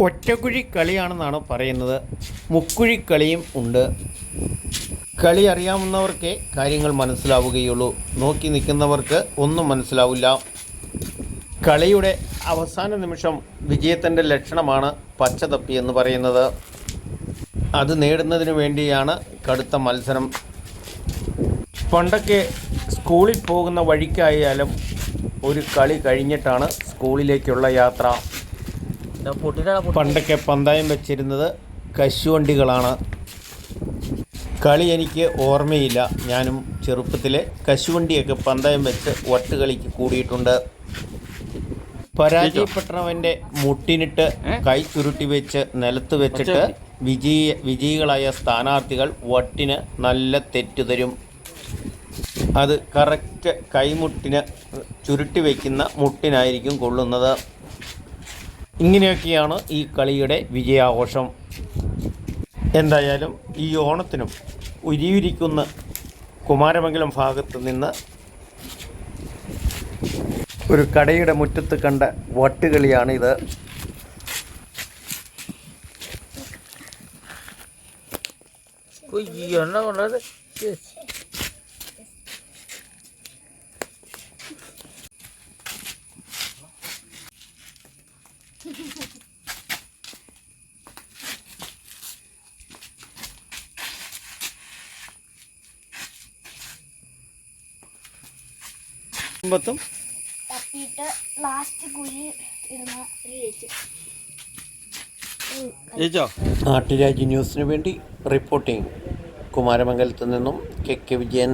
ഒറ്റക്കുഴി കളിയാണെന്നാണ് പറയുന്നത്. മുക്കുഴിക്കളിയും ഉണ്ട്. കളി അറിയാവുന്നവർക്കേ കാര്യങ്ങൾ മനസ്സിലാവുകയുള്ളൂ. നോക്കി നിൽക്കുന്നവർക്ക് ഒന്നും മനസ്സിലാവില്ല. കളിയുടെ അവസാന നിമിഷം വിജയത്തിൻ്റെ ലക്ഷണമാണ് പച്ചതപ്പി എന്ന് പറയുന്നത്. അത് നേടുന്നതിന് വേണ്ടിയാണ് കടുത്ത മത്സരം. പണ്ടൊക്കെ സ്കൂളിൽ പോകുന്ന വഴിക്കായാലും ഒരു കളി കഴിഞ്ഞിട്ടാണ് സ്കൂളിലേക്കുള്ള യാത്ര. പണ്ടൊക്കെ പന്തയം വെച്ചിരുന്നത് കശുവണ്ടികളാണ്. കളി എനിക്ക് ഓർമ്മയില്ല. ഞാനും ചെറുപ്പത്തിലെ കശുവണ്ടിയൊക്കെ പന്തയം വെച്ച് വട്ടുകളിക്ക് കൂടിയിട്ടുണ്ട്. പരാജയപ്പെട്ടവൻ്റെ മുട്ടിനിട്ട് കൈ ചുരുട്ടി വെച്ച് നിലത്ത് വെച്ചിട്ട് വിജയികളായ സ്ഥാനാർത്ഥികൾ വട്ടിന് നല്ല തെറ്റു തരും. അത് കറക്റ്റ് കൈമുട്ടിന് ചുരുട്ടി വയ്ക്കുന്ന മുട്ടിനായിരിക്കും കൊള്ളുന്നത്. ഇങ്ങനെയൊക്കെയാണ് ഈ കളിയുടെ വിജയാഘോഷം. എന്തായാലും ഈ ഓണത്തിനും ഉരിയുരിക്കുന്ന കുമാരമംഗലം ഭാഗത്ത് നിന്ന് ഒരു കടയുടെ മുറ്റത്ത് കണ്ട വട്ടുകളിയാണിത്. തപ്പിയിട്ട് ലാസ്റ്റ് കുഴി ഇടുന്ന നാട്ടുരാജ്യ ന്യൂസിന് വേണ്ടി റിപ്പോർട്ടിംഗ് കുമാരമംഗലത്ത് നിന്നും കെ വിജയൻ.